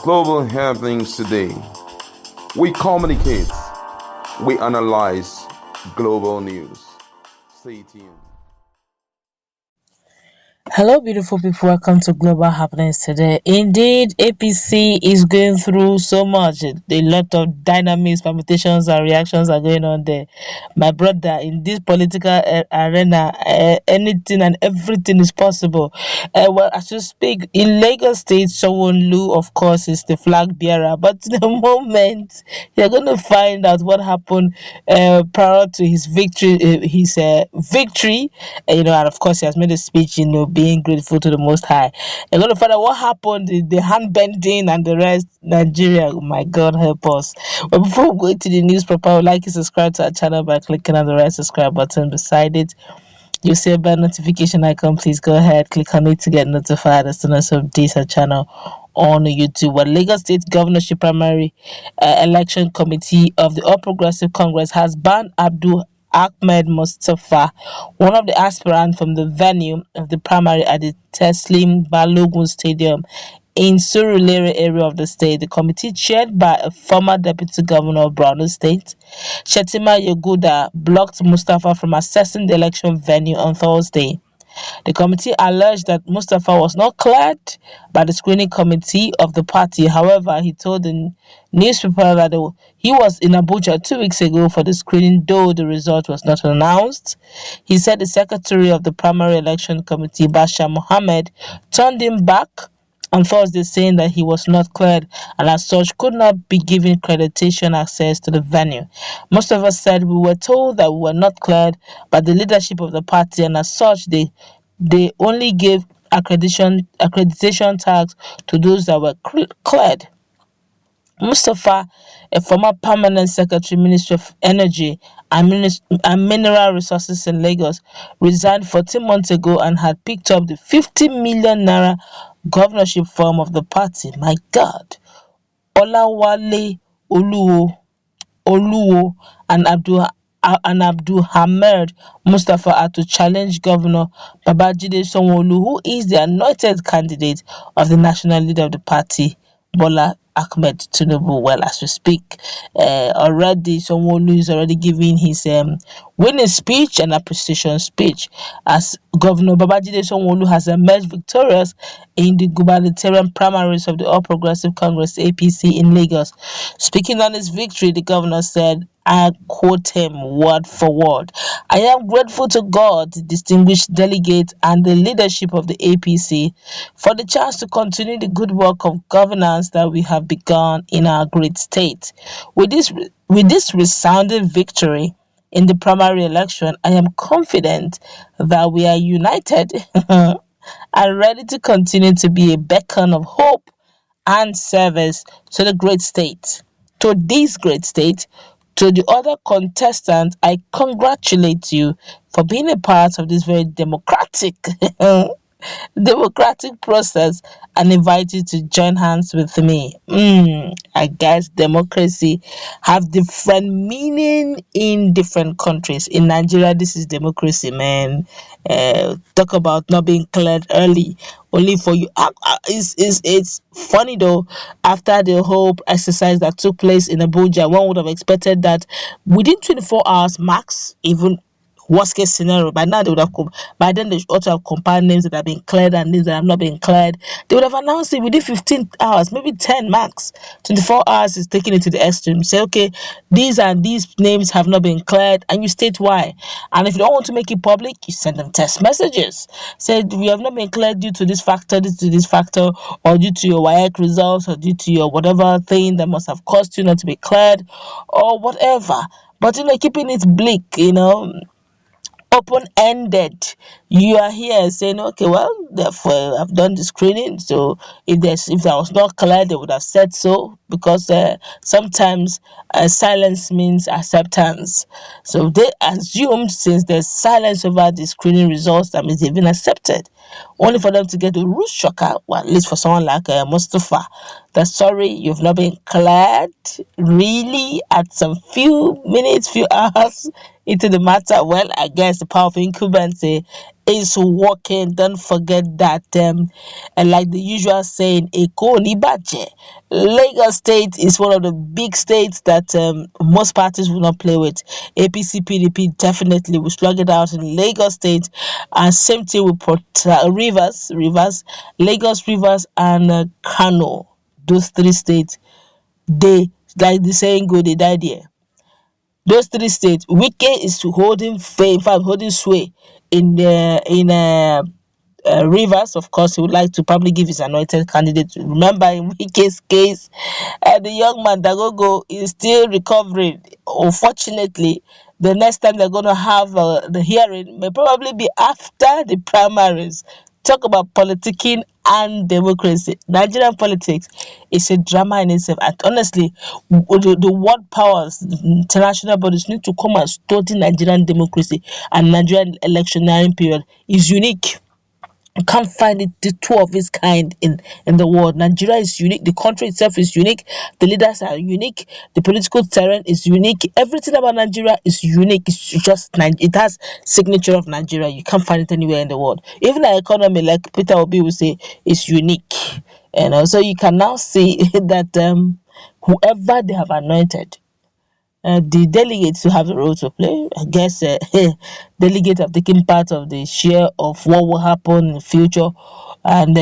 global happenings today. We communicate, we analyze global news. Stay tuned. Hello, beautiful people. Welcome to Global Happenings today. Indeed, APC is going through so much. A lot of dynamics, permutations, and reactions are going on there. My brother, in this political arena, anything and everything is possible. Well, as you speak, in Lagos State, Sanwo Olu, of course, is the flag bearer. But the moment you're going to find out what happened prior to his victory, victory, and of course, he has made a speech, being grateful to the Most High. You're going to find out what happened, the hand bending and the rest. Nigeria, oh my God, help us. But before we go to the news proper, I would like you to subscribe to our channel by clicking on the red subscribe button beside it. You'll see a bell notification icon. Please go ahead, click on it to get notified as soon as we update our channel on YouTube. Well, Lagos State Governorship Primary Election Committee of the All Progressive Congress has banned Abdul Ahmed Mustafa, one of the aspirants from the venue of the primary at the Teslim Balogun Stadium in Surulere area of the state. The committee, chaired by a former deputy governor of Borno State, Shetima Yeguda, blocked Mustafa from accessing the election venue on Thursday. The committee alleged that Mustafa was not cleared by the screening committee of the party. However, he told the newspaper that he was in Abuja 2 weeks ago for the screening, though the result was not announced. He said the secretary of the primary election committee, Basha Mohammed, turned him back on Thursday, saying that he was not cleared and as such could not be given accreditation access to the venue. Most of us said we were told that we were not cleared by the leadership of the party, and as such they only gave accreditation tags to those that were cleared. Mustafa, a former permanent secretary, Ministry of Energy and Mineral Resources in Lagos, resigned 14 months ago and had picked up the 50 million naira governorship form of the party. My God. Olawale Oluwo and Abdul Hamid Mustafa are to challenge Governor Babajide Sanwo Olu, who is the anointed candidate of the national leader of the party, Bola Ahmed Tinubu. Well, as we speak, already Sanwo Olu is already giving his winning speech and appreciation speech, as Governor Babajide Sanwo Olu has emerged victorious in the gubernatorial primaries of the All Progressive Congress (APC) in Lagos. Speaking on his victory, the governor said, I quote him word for word, I am grateful to God, the distinguished delegate, and the leadership of the APC for the chance to continue the good work of governance that we have begun in our great state. With this resounding victory in the primary election, I am confident that we are united and ready to continue to be a beacon of hope and service to the great state. To this great state, to the other contestants, I congratulate you for being a part of this very democratic process and invite you to join hands with me. I guess democracy have different meaning in different countries. In Nigeria, this is democracy, man. Talk about not being cleared early, only for you. It's funny though. After the whole exercise that took place in Abuja, one would have expected that within 24 hours max, even worst case scenario, by now they would have by then they ought to have compiled names that have been cleared and names that have not been cleared. They would have announced it within 15 hours, maybe 10 max. 24 hours is taking it to the extreme. Say, okay, these names have not been cleared, and you state why. And if you don't want to make it public, you send them text messages. Say, we have not been cleared due to this factor, or due to your WAEC results, or due to your whatever thing that must have caused you not to be cleared, or whatever. But keeping it bleak, open-ended. You are here saying, okay, well, therefore I've done the screening, so if I was not clear, they would have said so, because sometimes silence means acceptance. So they assumed, since there's silence over the screening results, that means they've been accepted, only for them to get the root shocker, well, at least for someone like Mustafa, that sorry, you've not been cleared. Really, at some few minutes, few hours into the matter, well, I guess the power of incumbency is working. Don't forget that, and like the usual saying, Eko ni baje. Lagos State is one of the big states that most parties will not play with. APC PDP definitely will slug it out in Lagos State, and same thing with Rivers, Lagos, Rivers, and Kano. Those three states, they, like the saying go, they die there. Those three states, Wike is holding fame, in fact, holding sway in the Rivers. Of course, he would like to probably give his anointed candidate. Remember, in Wike's case, the young man Dagogo is still recovering. Unfortunately, the next time they're going to have the hearing may probably be after the primaries. Talk about politicking and democracy. Nigerian politics is a drama in itself. And honestly, the world powers, international bodies need to come and study Nigerian democracy and Nigerian electioneering period is unique. You can't find it the two of its kind in the world. Nigeria is unique, the country itself is unique, the leaders are unique, the political terrain is unique, everything about Nigeria is unique. It's just it has signature of Nigeria. You can't find it anywhere in the world. Even our economy, like Peter Obi will say, is unique. And also you can now see that whoever they have anointed, the delegates to have a role to play. I guess delegates have taken part of the share of what will happen in the future, and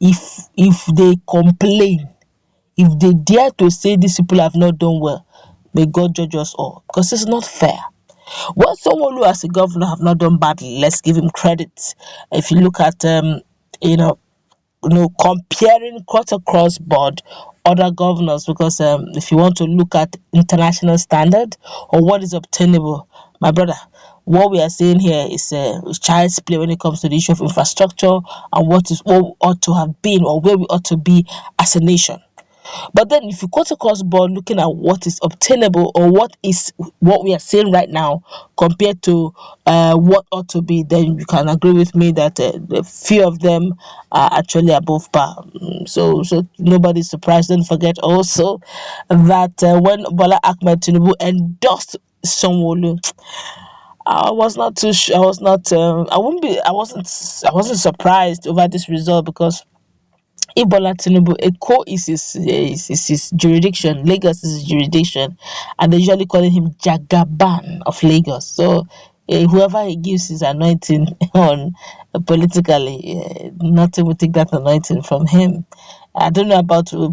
if they complain, if they dare to say these people have not done well, may God judge us all, because it's not fair. Well, Sanwo Olu as a governor have not done badly. Let's give him credit. If you look at you know comparing cut across board other governors, because if you want to look at international standard or what is obtainable, my brother, what we are saying here is child's play when it comes to the issue of infrastructure and what we ought to have been or where we ought to be as a nation. But then if you cut across board looking at what is obtainable or what we are saying right now compared to what ought to be, then you can agree with me that the few of them are actually above par. So nobody's surprised. Don't forget also that when Bola Ahmed Tinubu endorsed Sanwo Olu, I was not too sure. I was not. I wouldn't be. I wasn't. I wasn't surprised over this result, because Bola Tinubu, Eko is his jurisdiction, Lagos is his jurisdiction, and they usually calling him Jagaban of Lagos. So whoever he gives his anointing on politically, nothing will take that anointing from him. I don't know about I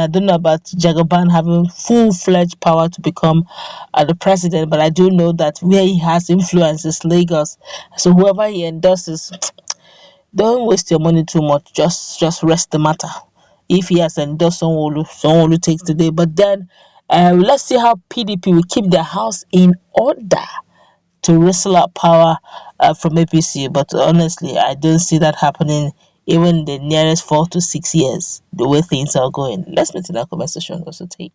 don't know about Jagaban having full-fledged power to become the president, but I do know that where he has influence is Lagos. So whoever he endorses, don't waste your money too much. Just rest the matter. If he has endorsed Sanwo Olu takes the day. But then let's see how PDP will keep their house in order to wrestle out power from APC. But honestly, I don't see that happening even in the nearest 4 to 6 years, the way things are going. Let's meet in our comment section also take.